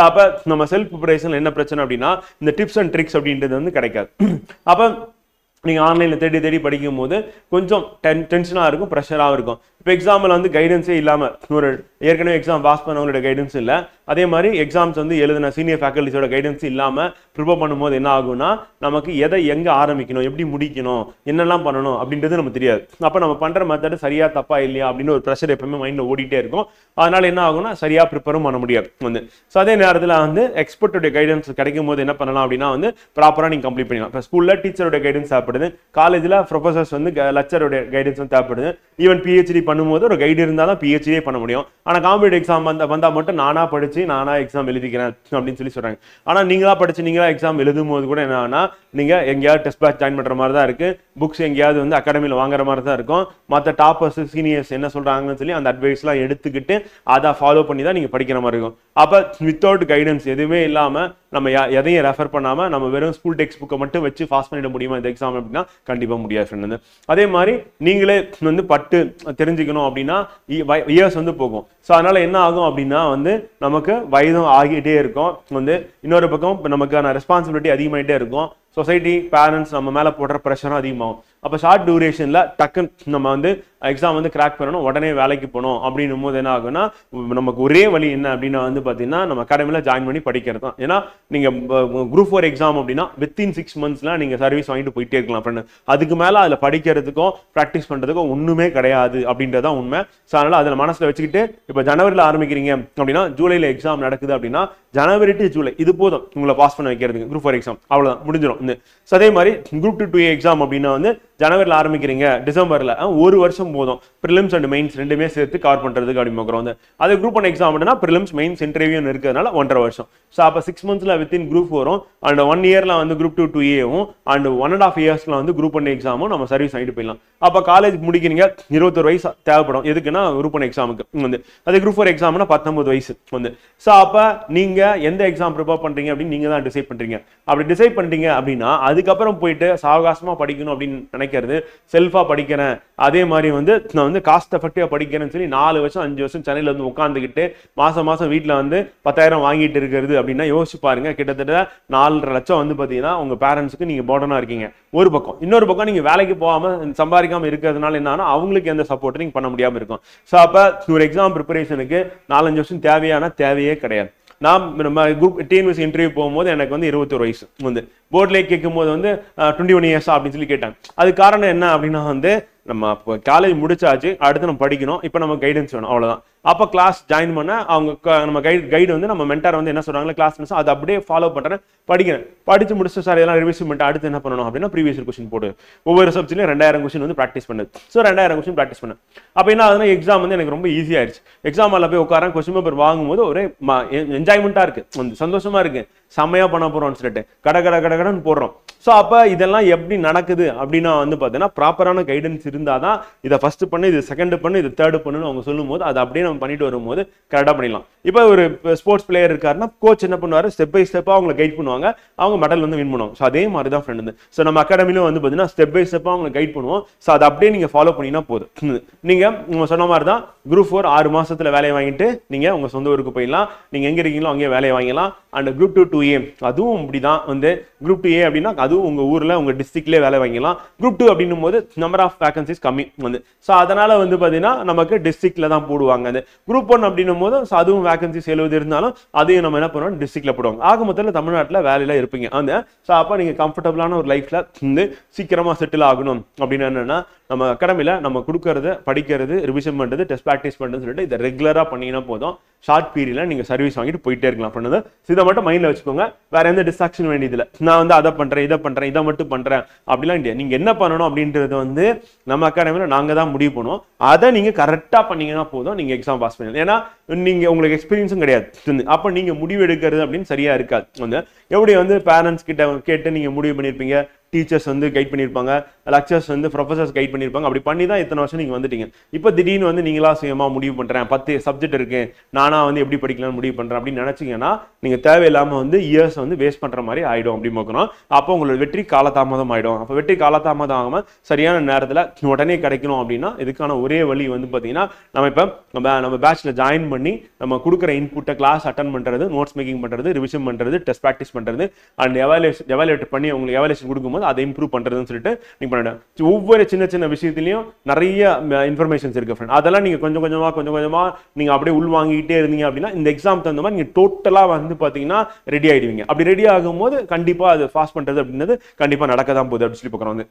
அப்போ நம்ம self preparation என்ன பிரச்சனை அப்படின்னா இந்த டிப்ஸ் அண்ட் ட்ரிக்ஸ் அப்படின்றது வந்து கிடைக்காது. அப்போ நீங்கள் ஆன்லைனில் தேடி தேடி படிக்கும் போது கொஞ்சம் டென்ஷனாக இருக்கும், ப்ரெஷராகவும் இருக்கும். இப்போ எக்ஸாமில் வந்து கைடன்ஸே இல்லாமல் ஒரு ஏற்கனவே எக்ஸாம் பாஸ் பண்ணவங்களோட கைடன்ஸ் இல்லை, அதே மாதிரி எக்ஸாம்ஸ் வந்து எழுதின சீனியர் ஃபேக்கல்ட்டிஸோட கைடன்ஸ் இல்லாமல் ப்ரிப்பேர் பண்ணும்போது என்ன ஆகும்னா நமக்கு எதை எங்கே ஆரம்பிக்கணும், எப்படி முடிக்கணும், என்னெல்லாம் பண்ணணும் அப்படின்றது நமக்கு தெரியாது. அப்போ நம்ம பண்ணுற மெத்தட் சரியா தப்பா இல்லையா அப்படின்னு ஒரு ப்ரெஷர் எப்பவுமே மைண்டில் ஓடிட்டே இருக்கும். அதனால என்ன ஆகும்னா சரியா ப்ரிப்பேரும் பண்ண முடியாது வந்து. ஸோ அதே நேரத்தில் வந்து எக்ஸ்பர்ட்டோட கைடன்ஸ் கிடைக்கும் போது என்ன பண்ணலாம் அப்படின்னா வந்து ப்ராப்பராக நீங்கள் கம்ப்ளீட் பண்ணிடலாம். இப்போ ஸ்கூலில் டீச்சரோட கைடன்ஸ் தேவைப்படுது, காலேஜில் ப்ரொஃபசர்ஸ் வந்து லெக்சரோட கைடன்ஸ் வந்து தேவைப்படுது. ஈவன் பிஹெச்டி பண்ணும்போது ஒரு கைடு இருந்தால் தான் பிஹெச்டியே பண்ண முடியும். ஆனால் காம்படிட்டிவ் எக்ஸாம் வந்தால் மட்டும் நானாக படித்து நானாக எக்ஸாம் எழுதிக்கிறேன் அப்படின்னு சொல்கிறாங்க. ஆனால் நீங்களா படித்து நீங்களா எக்ஸாம் எழுதும் போது கூட என்னன்னா நீங்கள் எங்கேயாவது டெஸ்ட் பேட்ச் ஜாயின் பண்ணுற மாதிரி தான் இருக்குது, புக்ஸ் எங்கேயாவது வந்து அகாடமியில் வாங்குற மாதிரி தான் இருக்கும். மற்ற டாப்பர்ஸ் சீனியர்ஸ் என்ன சொல்கிறாங்கன்னு சொல்லி அந்த அட்வைஸ்லாம் எடுத்துக்கிட்டு அதை ஃபாலோ பண்ணி தான் நீங்கள் படிக்கிற மாதிரி இருக்கும். அப்போ வித்தவுட் கைடன்ஸ் எதுவுமே இல்லாமல் நம்ம எதையும் ரெஃபர் பண்ணாமல் நம்ம வெறும் ஸ்கூல் டெக்ஸ்ட் புக்கை மட்டும் வச்சு பாஸ் பண்ணிட முடியுமா இந்த எக்ஸாம் அப்படின்னா கண்டிப்பாக முடியாது ஃப்ரெண்ட் வந்து. அதே மாதிரி நீங்களே வந்து பட்டு தெரிஞ்சுக்கணும் அப்படின்னா இயர்ஸ் வந்து போகும். ஸோ அதனால என்ன ஆகும் அப்படின்னா வந்து நமக்கு வயதும் ஆகிட்டே இருக்கும் வந்து. இன்னொரு பக்கம் நமக்கான ரெஸ்பான்சிபிலிட்டி அதிகமாகிட்டே இருக்கும். சொசைட்டி, பேரண்ட்ஸ் நம்ம மேலே போடுற ப்ரெஷரும் அதிகமாகும். அப்போ ஷார்ட் டியூரேஷனில் டக்குன்னு நம்ம வந்து எக்ஸாம் வந்து கிராக் பண்ணணும், உடனே வேலைக்கு போகணும் அப்படின்னும் போது என்ன ஆகுன்னா நமக்கு ஒரே வழி என்ன அப்படின்னா வந்து பார்த்தீங்கன்னா நம்ம அகாடமியில் ஜாயின் பண்ணி படிக்கிறது தான். ஏன்னா நீங்கள் குரூப் 4 எக்ஸாம் அப்படின்னா வித்தின் 6 months நீங்கள் சர்வீஸ் வாங்கிட்டு போயிட்டே இருக்கலாம் ஃப்ரெண்ட். அதுக்கு மேலே அதில் படிக்கிறதுக்கும் ப்ராக்டிஸ் பண்ணுறதுக்கும் ஒன்றுமே கிடையாது அப்படின்றதான் உண்மை. ஸோ அதனால் அதில் மனசில் வச்சுக்கிட்டு இப்போ ஜனவரியில் ஆரம்பிக்கிறீங்க அப்படின்னா ஜூலையில் எக்ஸாம் நடக்குது அப்படின்னா ஜனவரி டு ஜூலை இது போதும் உங்களை பாஸ் பண்ண வைக்கிறதுக்கு குரூப் 4 எக்ஸாம், அவ்வளோதான் முடிஞ்சிடும். ஸோ அதே மாதிரி குரூப் 2 எக்ஸாம் அப்படின்னா வந்து ஜனவரியில் ஆரம்பிக்கிறீங்க, டிசம்பரில் 1 வருஷம் போதும் ப்ரிலிம்ஸ் அண்ட் மெயின்ஸ் ரெண்டுமே சேர்த்து கவர் பண்ணுறதுக்கு அப்படி பார்க்குறோம் வந்து. அது குரூப் 1 எக்ஸாம் அப்படின்னா ப்ரிலிம்ஸ் மெயின்ஸ் இன்டர்வியூன்னு இருக்கிறதுனால 1.5 வருஷம். ஸோ அப்போ 6 months within group 4 and 1 year வந்து குரூப் 2 அண்ட் 1.5 years வந்து குரூப் 1 எக்ஸாமும் நம்ம சர்வீஸ் வாங்கிட்டு போயிடலாம். அப்போ காலேஜ் முடிக்கிறீங்க, 21 வயசு தேவைப்படும் எதுக்குன்னா குரூப் 1 எக்ஸாமுக்கு வந்து. அது குரூப் 4 எக்ஸாம்னா 19 வயசு வந்து. ஸோ அப்போ நீங்கள் எந்த எக்ஸாம் ப்ரிப்பேர் பண்ணுறீங்க அப்படின்னு நீங்கள் தான் டிசைட் பண்ணுறீங்க. அப்படி டிசைட் பண்ணிட்டீங்க அப்படின்னா அதுக்கப்புறம் போயிட்டு சாவகாசமாக படிக்கணும் அப்படின்னு நினைக்கிறது, செல்ஃபாக படிக்கிறேன் அதே மாதிரி வந்து நான் வந்து காஸ்ட் எஃபெக்டிவாக படிக்கிறேன்னு சொல்லி 4 வருஷம் 5 வருஷம் சென்னையில் வந்து உட்காந்துக்கிட்டு மாதம் வீட்டில் வந்து 10,000 வாங்கிட்டு இருக்கிறது அப்படின்னா யோசிச்சு பாருங்க. கிட்டத்தட்ட 4.5 லட்சம் வந்து பார்த்தீங்கன்னா உங்கள் பேரண்ட்ஸுக்கு நீங்கள் போர்டனாக இருக்கீங்க ஒரு பக்கம். இன்னொரு பக்கம் நீங்கள் வேலைக்கு போகாமல் சம்பாதிக்காமல் இருக்கிறதுனால என்னன்னா அவங்களுக்கு எந்த சப்போர்ட் நீங்கள் பண்ண முடியாமல் இருக்கும். ஸோ அப்போ ஒரு எக்ஸாம் ப்ரிப்பரேஷனுக்கு 4-5 வருஷம் தேவையே கிடையாது. நான் நம்ம குரூப் டிஎன்பிஎஸ்சி இன்டர்வியூ போகும்போது எனக்கு வந்து 21 வயசு வந்து. போர்ட்லேயே கேட்கும் போது வந்து 21 years அப்படின்னு சொல்லி கேட்டாங்க. அது காரணம் என்ன அப்படின்னா வந்து நம்ம இப்போ காலேஜ் முடிச்சாச்சு, அடுத்து நம்ம படிக்கணும், இப்போ நம்ம கைடன்ஸ் வேணும், அவ்வளோதான். அப்போ கிளாஸ் ஜாயின் பண்ண அவங்க நம்ம கைடு வந்து நம்ம மென்டார் வந்து என்ன சொல்றாங்களோ கிளாஸ் மிஸ் அதை அப்படியே ஃபாலோ பண்ணுறேன், படிக்கிறேன். படித்து முடிச்சு சார் இதெல்லாம் ரிவிஷன் பண்ணிட்டு அடுத்து என்ன பண்ணணும் அப்படின்னா ப்ரீவியஸ் கொஸ்டின் போடு. ஒவ்வொரு சப்ஜெக்ட்லையும் 2000 கொஸ்டின் வந்து ப்ராக்டிஸ் பண்ணுது. ஸோ 2000 கொஸ்டின் ப்ராக்டிஸ் பண்ணேன். அப்போ என்ன ஆகுதுன்னா எக்ஸாம் வந்து எனக்கு ரொம்ப ஈஸியாகிடுச்சு. எக்ஸாம் அதில் போய் உட்காரன், கொஸ்டின் பேப்பர் வாங்கும்போது ஒரே என்ஜாய்மெண்ட்டாக இருக்குது, சந்தோஷமா இருக்குது, செம்மையாக பண்ண போகிறோம்னு சொல்லிட்டு கடன்னு போடுறோம். ஸோ அப்போ இதெல்லாம் எப்படி நடக்குது அப்படின்னா வந்து பார்த்தீங்கன்னா ப்ராப்பரான கைடன்ஸ் இருந்தால் தான் இதை ஃபர்ஸ்ட் பண்ணு, இது செகண்ட் பண்ணு, இது தேர்ட் பண்ணுன்னு அவங்க சொல்லும் போது அதை அப்படியே நம்ம பண்ணிட்டு வரும்போது கரெக்டாக பண்ணிடலாம். இப்போ ஒரு ஸ்போர்ட்ஸ் பிளேயர் இருக்காருன்னா கோச் என்ன பண்ணுவார், ஸ்டெப் பை ஸ்டெப்பாக அவங்களை கைட் பண்ணுவாங்க, அவங்க மெடல் வந்து வின் பண்ணுவாங்க. ஸோ அதே மாதிரி தான் ஃப்ரெண்ட். ஸோ நம்ம அகாடமிலும் வந்து பார்த்தீங்கன்னா ஸ்டெப் பை ஸ்டெப்பாக அவங்களை கைட் பண்ணுவோம். ஸோ அதை அப்படியே நீங்கள் ஃபாலோ பண்ணினா போதும். நீங்கள் சொன்ன மாதிரி தான் குரூப் 4 6 மாசத்துல வேலையை வாங்கிட்டு நீங்கள் உங்கள் சொந்த ஊருக்கு போயிடலாம். நீங்கள் எங்கே இருக்கீங்களோ அங்கேயே வேலையை வாங்கலாம். அண்ட் குரூப் 2A அதுவும் இப்படிதான் வந்து. குரூப் 2A அப்படின்னா அதுவும் உங்கள் ஊரில் உங்கள் டிஸ்ட்ரிக்ட்லேயே வேலை வாங்கலாம். குரூப் 2 அப்படின்னும் போது நம்பர் ஆஃப் வேகன்சிஸ் கம்மி வந்து. ஸோ அதனால வந்து பார்த்தீங்கன்னா நமக்கு டிஸ்ட்ரிக்ட்ல தான் போடுவாங்க. அது குரூப் 1 அப்படின்னும் போது அதுவும் வேகன்சிஸ் 70 இருந்தாலும் அதையும் நம்ம என்ன பண்ணுவோம் டிஸ்ட்ரிக்ட்ல போடுவாங்க. ஆக மொத்தத்தில் தமிழ்நாட்டில் வேலையில இருப்பீங்க அந்த. ஸோ அப்போ நீங்கள் கம்ஃபர்டபுளான ஒரு லைஃப்ல வந்து சீக்கிரமா செட்டில் ஆகணும் அப்படின்னு என்னன்னா நம்ம அகாடமியில் நம்ம கொடுக்கறது, படிக்கிறது, ரிவிஷன் பண்ணுறது, டெஸ்ட் ப்ராக்டிஸ் பண்ணுறதுன்னு சொல்லிட்டு இதை ரெகுலராக பண்ணிங்கன்னா போதும். ஷார்ட் பீரியடில் நீங்கள் சர்வீஸ் வாங்கிட்டு போயிட்டே இருக்கலாம் பண்ணது. இதை மட்டும் மைண்டில் வச்சுக்கோங்க. வேற எந்த டிஸ்ட்ராக்ஷன் வேண்டியதில்லை. நான் வந்து அதை பண்ணுறேன், இதை மட்டும் பண்ணுறேன் அப்படிலாம் இல்லையா. நீங்கள் என்ன பண்ணணும் அப்படின்றது வந்து நம்ம அகாடமியில் நாங்கள் தான் முடிவு பண்ணுவோம். அதை நீங்கள் கரெக்டாக பண்ணீங்கன்னா போதும், நீங்கள் எக்ஸாம் பாஸ் பண்ணலாம். ஏன்னா நீங்கள் உங்களுக்கு எக்ஸ்பீரியன்ஸும் கிடையாது. அப்போ நீங்கள் முடிவு எடுக்கிறது அப்படின்னு சரியா இருக்காது வந்து. எப்படி வந்து பேரண்ட்ஸ் கிட்ட கேட்டு நீங்கள் முடிவு பண்ணியிருப்பீங்க, டீச்சர்ஸ் வந்து கைட் பண்ணியிருப்பாங்க, லெக்சர்ஸ் வந்து ப்ரொஃபசர்ஸ் கைட் பண்ணியிருப்பாங்க. அப்படி பண்ணி தான் இத்தனை வருஷம் நீங்கள் வந்துட்டீங்க. இப்போ திடீர்னு வந்து நீங்களா சுயமா முடிவு பண்ணுறேன், 10 சப்ஜெக்ட் இருக்கு, நானா வந்து எப்படி படிக்கலாம்னு முடிவு பண்ணுறேன் அப்படின்னு நினச்சிங்கன்னா நீங்கள் தேவையில்லாமல் வந்து இயர்ஸ் வந்து வேஸ்ட் பண்ணுற மாதிரி ஆகிடும் அப்படி பார்க்கணும். அப்போ உங்களோட வெற்றி காலதாமதம் ஆகிடும். அப்போ வெற்றி காலதாமதம் ஆகாமல் சரியான நேரத்தில் உடனே கிடைக்கணும் அப்படின்னா இதுக்கான ஒரே வழி வந்து பார்த்தீங்கன்னா நம்ம இப்போ நம்ம பேட்சில் ஜாயின் பண்ணி நம்ம கொடுக்குற இன்புட்டை கிளாஸ் அட்டன் பண்ணுறது, நோட்ஸ் மேக்கிங் பண்ணுறது, ரிவிஷன் பண்ணுறது, டெஸ்ட் ப்ராக்டிஸ் பண்ணுறது அண்ட் எவாலுவேட் பண்ணி உங்களுக்கு எவாலுவேஷன் கொடுக்கும்போது அதை இம்ப்ரூவ் பண்ணுறதுன்னு சொல்லிட்டு நீங்கள் பண்ணிடுங்க. ஒவ்வொரு சின்ன சின்ன விஷயத்துலையும் நிறைய இன்ஃபர்மேஷன்ஸ் இருக்கு ஃப்ரெண்ட். அதெல்லாம் நீங்கள் கொஞ்சம் கொஞ்சமாக நீங்கள் அப்படியே உள்வாங்கிட்டே இருந்தீங்க அப்படின்னா இந்த எக்ஸாம் தகுந்த மாதிரி நீங்கள் டோட்டலாக வந்து பார்த்தீங்கன்னா ரெடி ஆகிடுவீங்க. அப்படி ரெடி ஆகும்போது கண்டிப்பாக அது பாஸ் பண்ணுறது அப்படின்றது கண்டிப்பாக நடக்க தான் போகுது அப்படின்னு சொல்லி பார்க்குறோம் வந்து.